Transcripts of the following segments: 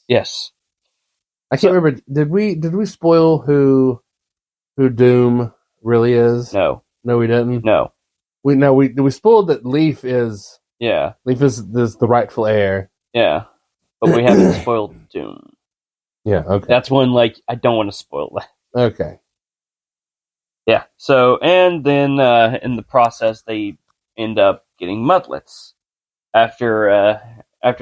Yes. I can't remember. Did we spoil who Doom really is? No. No, we didn't. No. We spoiled that Leaf is the rightful heir. Yeah. But we haven't spoiled Doom. Yeah, okay. That's one, like, I don't want to spoil that. Okay. Yeah. So, and then in the process, they end up getting mudlets after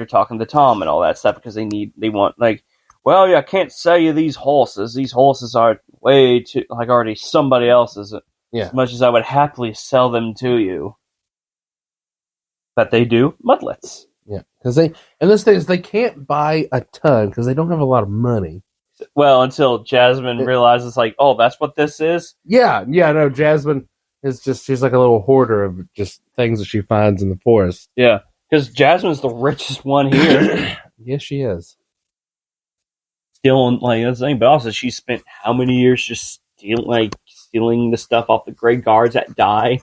talking to Tom and all that stuff, because they want, like, well, yeah, I can't sell you these horses. These horses are way too, like, already somebody else's. Yeah. As much as I would happily sell them to you. But they do mudlets. Yeah, because this thing is they can't buy a ton because they don't have a lot of money. Well, until Jasmine realizes, like, oh, that's what this is? Yeah, no, Jasmine she's like a little hoarder of just things that she finds in the forest. Yeah, because Jasmine's the richest one here. Yes, she is. Stealing, like, that's the thing, but also she spent how many years just stealing the stuff off the Grey Guards that die?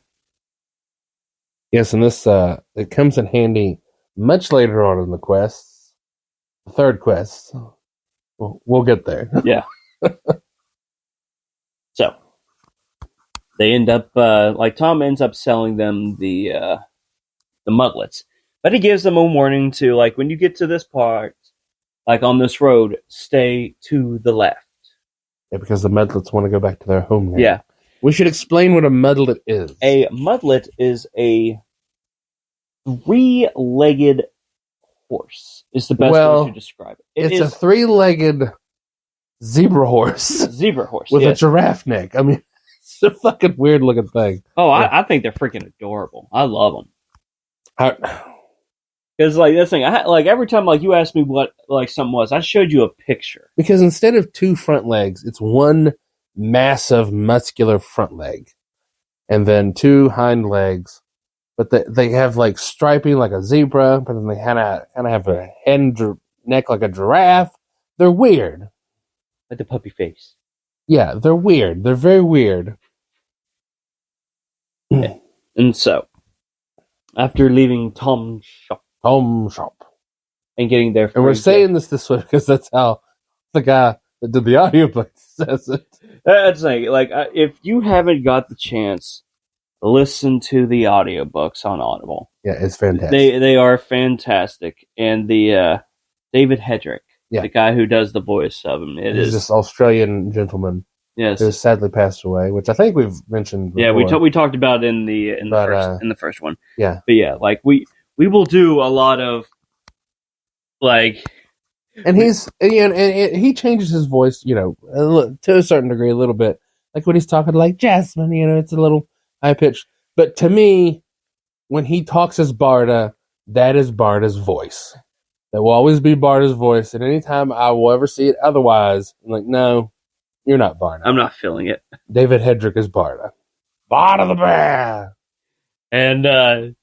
Yes, and this it comes in handy much later on in the quests. The third quest. We'll get there. Yeah. So they end up Tom ends up selling them the mudlets, but he gives them a warning to, like, when you get to this part, like on this road, stay to the left. Yeah, because the mudlets want to go back to their home now. Yeah. We should explain what a mudlet is. A mudlet is a 3-legged horse. Is the best way to describe it. It's a 3-legged zebra horse. Zebra horse. With a giraffe neck. I mean, it's a fucking weird looking thing. Oh, yeah. I think they're freaking adorable. I love them. Because, like, this thing, every time, like, you asked me what, like, something was, I showed you a picture. Because instead of 2 front legs, it's one massive muscular front leg, and then 2 hind legs. But they have, like, striping like a zebra, but then they kind of have a neck like a giraffe. They're weird. Like the puppy face. Yeah, they're weird. They're very weird. And so, after leaving Tom's shop, and getting there, and we're saying this way because that's how the guy that did the audiobook says it. That's like if you haven't got the chance, listen to the audiobooks on Audible. Yeah, it's fantastic. They are fantastic, and the David Hedrick, the guy who does the voice of him, He's this Australian gentleman. Yes, who sadly passed away, which I think we've mentioned before. Yeah, we talked about in the first one. Yeah, but yeah, like we will do a lot of, like, and he changes his voice, to a certain degree, a little bit. Like when he's talking like Jasmine, it's a little high pitched. But to me, when he talks as Barda, that is Barda's voice. That will always be Barda's voice. And anytime I will ever see it otherwise, I'm like, no, you're not Barda. I'm not feeling it. David Hedrick is Barda. Barda the bear. And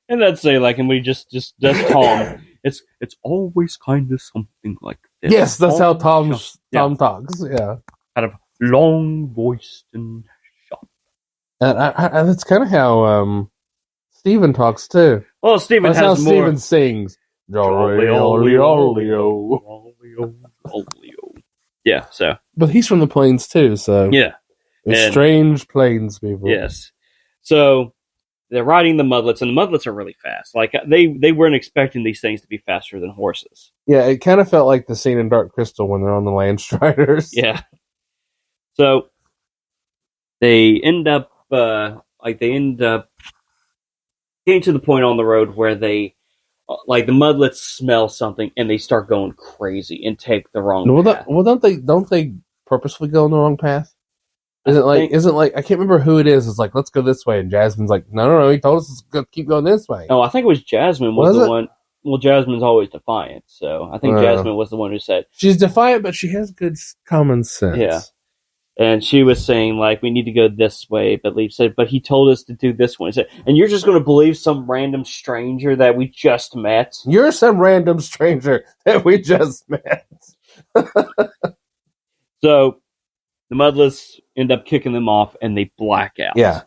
that's and we just Tom. It's always kind of something like this. Yes, that's how Tom talks. Yeah, kind of long voiced and sharp. And that's kind of how Steven talks too. Well, Steven that's has how more. Steven sings. Yeah, so. But he's from the plains too, so. Yeah. Strange plains people. Yes. So, they're riding the mudlets, and the mudlets are really fast. Like, they weren't expecting these things to be faster than horses. Yeah, it kind of felt like the scene in Dark Crystal when they're on the Landstriders. Yeah. So, they end up getting to the point on the road where they, the mudlets smell something and they start going crazy and take the wrong path. Don't they purposefully go on the wrong path? Isn't I can't remember who it is. It's like, let's go this way, and Jasmine's like, no, he told us to keep going this way. Oh, I think it was Jasmine was the one. Well, Jasmine's always defiant, so I think Jasmine was the one who said she's defiant, but she has good common sense. Yeah. And she was saying, we need to go this way, but Leaf said, but he told us to do this one. He said, and you're just going to believe some random stranger that we just met? You're some random stranger that we just met. So, the mudlets end up kicking them off, and they black out. Yeah.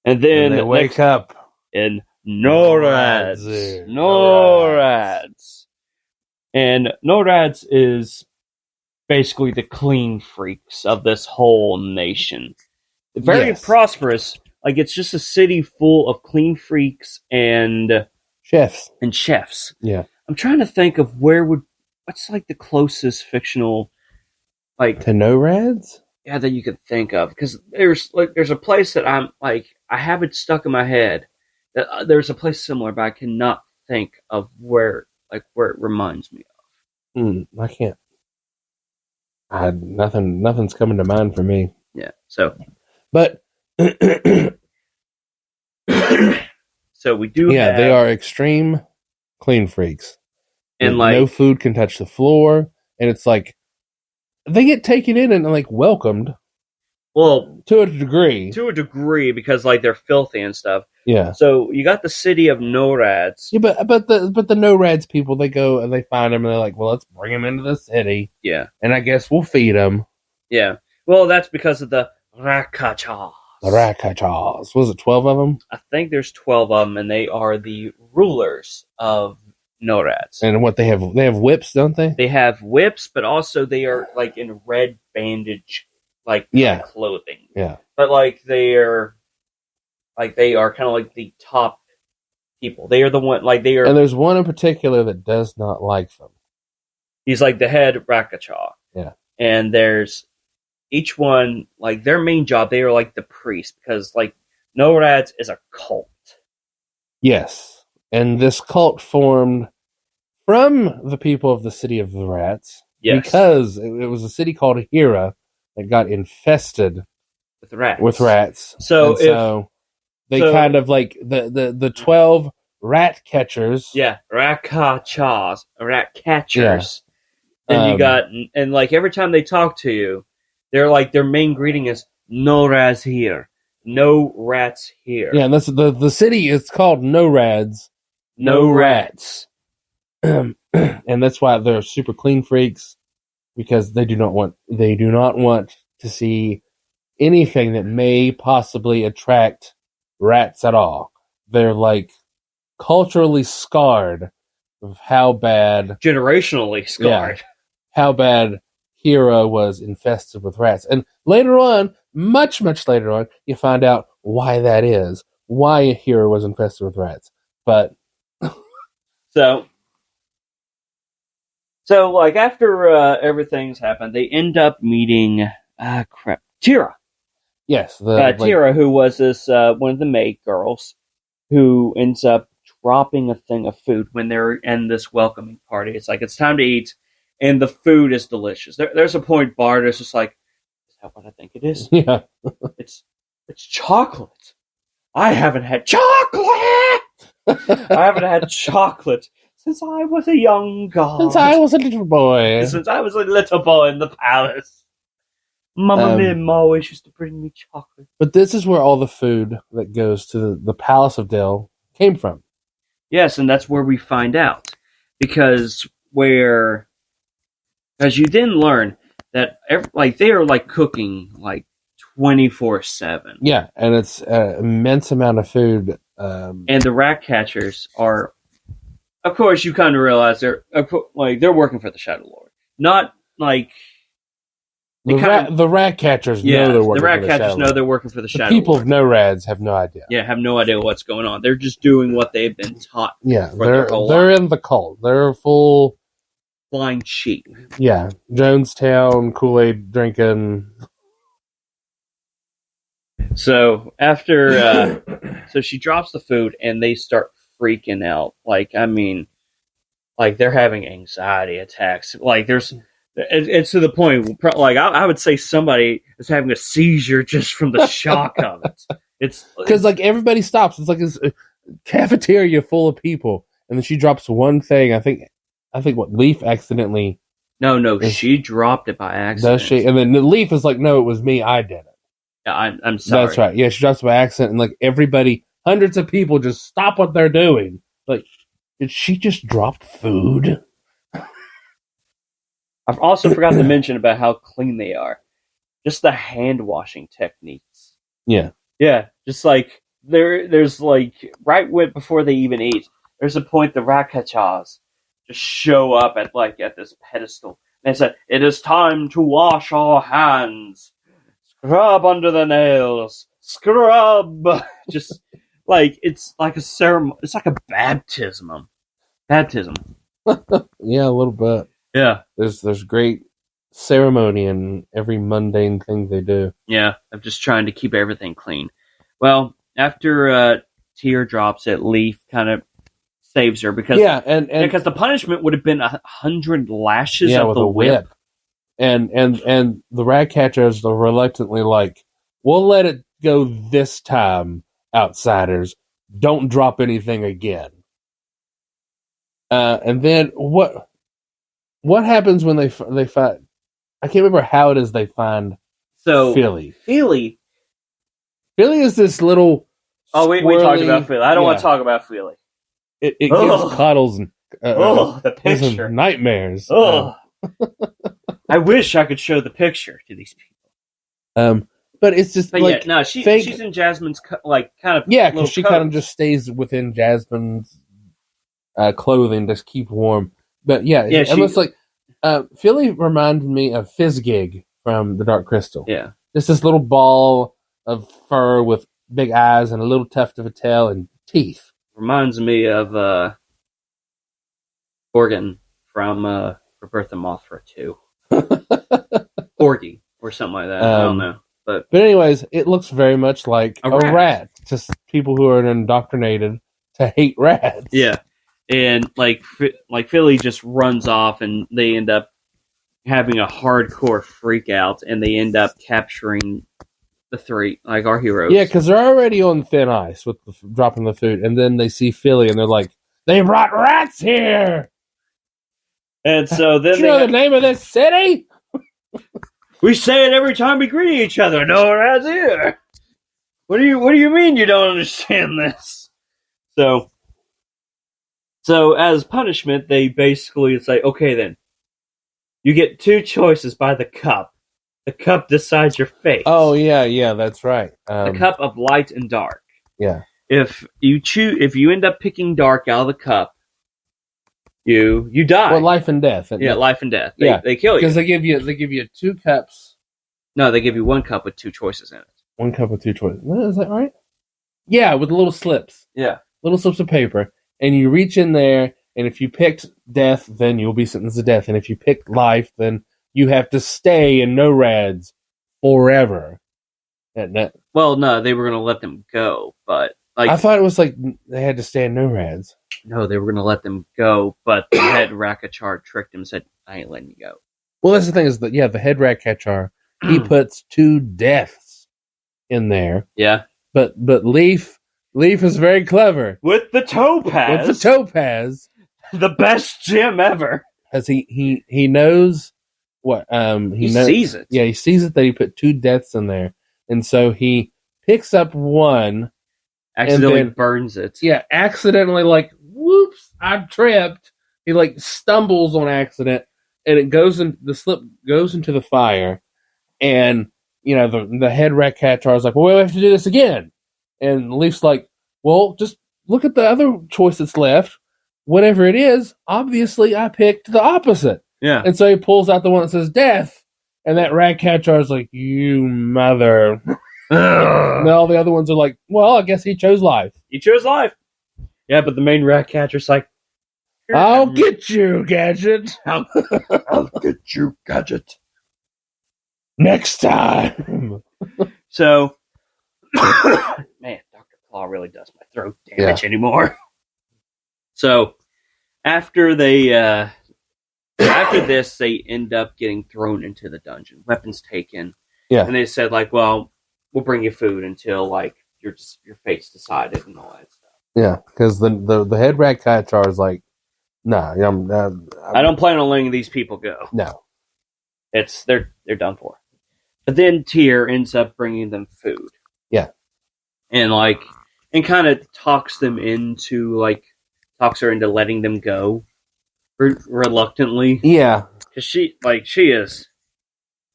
And then they wake up in Norazher. And Norads is basically the clean freaks of this whole nation. Very Yes. prosperous. Like it's just a city full of clean freaks Chefs. and chefs. Yeah. I'm trying to think of what's like the closest fictional like To Norads? yeah that you could think of, because there's a place that I'm like I have it stuck in my head that there's a place similar, but I cannot think of where it reminds me of. I can't. Nothing's coming to mind for me. Yeah. So But so we do yeah, have, they are extreme clean freaks. and No food can touch the floor, and it's like they get taken in and like welcomed. Well, to a degree, because like they're filthy and stuff. Yeah. So you got the city of Norads. Yeah, but the Norads people, they go and they find them and they're like, well, let's bring them into the city. Yeah. And I guess we'll feed them. Yeah. Well, that's because of the Rakachas. The Rakachas. Was it 12 of them? I think there's 12 of them, and they are the rulers of Norads. And what they have whips, don't they? They have whips, but also they are like in red bandage, like clothing. Yeah. But like they are kind of like the top people. They are the one, like they are. And there's one in particular that does not like them. He's like the head Rakacha. Yeah. And there's each one, like their main job, they are like the priest, because like Norads is a cult. Yes. And this cult formed from the people of the city of the rats. Yes. Because it was a city called Hira that got infested with rats. So they kind of like the 12 rat catchers. Yeah, rat catchers. Yeah. Then you got, and like every time they talk to you, they're like, their main greeting is "No rats here, no rats here." Yeah, and that's the city is called Norads, no rats. And that's why they're super clean freaks, because they do not want to see anything that may possibly attract rats at all. They're like culturally scarred of how bad, generationally scarred, how bad Hira was infested with rats. And later on, much later on, you find out why that is, why Hira was infested with rats. But so like after everything's happened, they end up meeting Tira. Yes, Tira, who was this one of the maid girls, who ends up dropping a thing of food when they're in this welcoming party. It's like it's time to eat, and the food is delicious. There's a point Bart is just like, is that what I think it is? Yeah, it's chocolate. I haven't had chocolate. I haven't had chocolate since I was a young god. Since I was a little boy. Since I was a little boy in the palace. Mama Mim always used to bring me chocolate. But this is where all the food that goes to the Palace of Dell came from. Yes, and that's where we find out. Because you then learn that they are like cooking like 24/7. Yeah, and it's an immense amount of food. And the rat catchers are, of course, you kind of realize they're working for the Shadow Lord, not like the rat catchers know they're working. The rat catchers know they're working for the Shadow Lord. People of Norads have no idea. Yeah, have no idea what's going on. They're just doing what they've been taught. Yeah, they're in the cult. They're full blind sheep. Yeah, Jonestown, Kool-Aid drinking. So after, so she drops the food and they start freaking out. Like, I mean, like they're having anxiety attacks. Like it's to the point, like I would say somebody is having a seizure just from the shock of it. It's because like everybody stops. It's like this cafeteria full of people, and then she drops one thing. I think what Leaf accidentally. No, she dropped it by accident. Does she? And then the Leaf is like, no, it was me. I did it. Yeah, I'm sorry. That's right. Yeah, she drops it by accident, and like everybody, hundreds of people just stop what they're doing. Like, did she just drop food? I've also forgot to mention about how clean they are. Just the hand washing techniques. Yeah. Yeah, just like there's like right before they even eat, there's a point the Rakachas just show up at this pedestal. And said, "It is time to wash our hands. Scrub under the nails. Scrub." Just like it's like a ceremony. It's like a baptism. Baptism. Yeah, a little bit. Yeah. There's great ceremony in every mundane thing they do. Yeah. I'm just trying to keep everything clean. Well, after Tear drops it, Leaf kind of saves her because because the punishment would have been 100 lashes of with the a whip. And the rat catchers are reluctantly like, we'll let it go this time, outsiders. Don't drop anything again. And then what happens when they find? I can't remember how it is they find Philly. Philly is this little. Oh, we talked about Philly. I don't want to talk about Philly. It gives Cuddles and the picture nightmares. I wish I could show the picture to these people. But it's just she's in Jasmine's kind of because she kind of just stays within Jasmine's clothing, just keep warm. But it's almost like Philly reminded me of Fizzgig from the Dark Crystal. Yeah, just this little ball of fur with big eyes and a little tuft of a tail and teeth. Reminds me of Organ from Roberta Mothra 2. Porgy or something like that. I don't know. But anyways, it looks very much like a rat. Just people who are indoctrinated to hate rats. Yeah. And like Philly just runs off and they end up having a hardcore freak out and they end up capturing the three, like our heroes. Yeah, because they're already on thin ice with dropping the food, and then they see Philly and they're like, "They brought rats here!" And so then do you know the name of this city? We say it every time we greet each other. No rats here. What do you mean you don't understand this? So as punishment, they basically say, okay, then you get two choices by the cup. The cup decides your fate. Oh yeah, that's right. The cup of light and dark. Yeah. If you end up picking dark out of the cup, you die. Well, life and death. Life and death. They kill you because they give you two cups. No, they give you one cup with two choices in it. One cup with two choices. Is that right? Yeah, with little slips. Yeah, little slips of paper, and you reach in there, and if you picked death, then you'll be sentenced to death, and if you picked life, then you have to stay in Norads forever. Well, no, they were going to let them go, but I thought it was like they had to stay in Norads. No, they were going to let them go, but the head Rakachar tricked him and said, "I ain't letting you go." Well, that's the thing is that the head Rakachar, he puts two deaths in there. Yeah, but Leaf is very clever with the topaz. The best gem ever. Because he knows what he sees it. Yeah, he sees it that he put two deaths in there, and so he picks up one, accidentally burns it. Yeah, accidentally, like, whoops! I tripped. He like stumbles on accident, and it goes in the slip goes into the fire, and the head Ratcatchar is like, well, we have to do this again, and Leaf's like, well, just look at the other choice that's left. Whatever it is, obviously I picked the opposite. Yeah. And so he pulls out the one that says death, and that Ratcatchar is like, you mother. And all the other ones are like, well, I guess he chose life. He chose life. Yeah, but the main Ratcatcher's like, I'll get you, Gadget. I'll get you, Gadget. Next time. So, man, Dr. Claw really does my throat damage anymore. So, after this, they end up getting thrown into the dungeon. Weapons taken. Yeah. And they said, like, well, we'll bring you food until, like, your fate's decided and all that stuff. Yeah, because the head Ratcatchar is like, nah, I don't plan on letting these people go. No. They're done for. But then Tyr ends up bringing them food. Yeah. And kind of talks her into letting them go reluctantly. Yeah. Because she is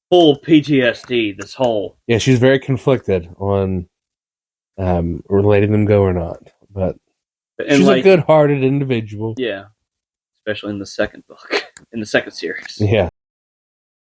full PTSD this whole. Yeah, she's very conflicted on letting them go or not. But she's a good-hearted individual. Yeah. especially in the second book, in the second series. Yeah.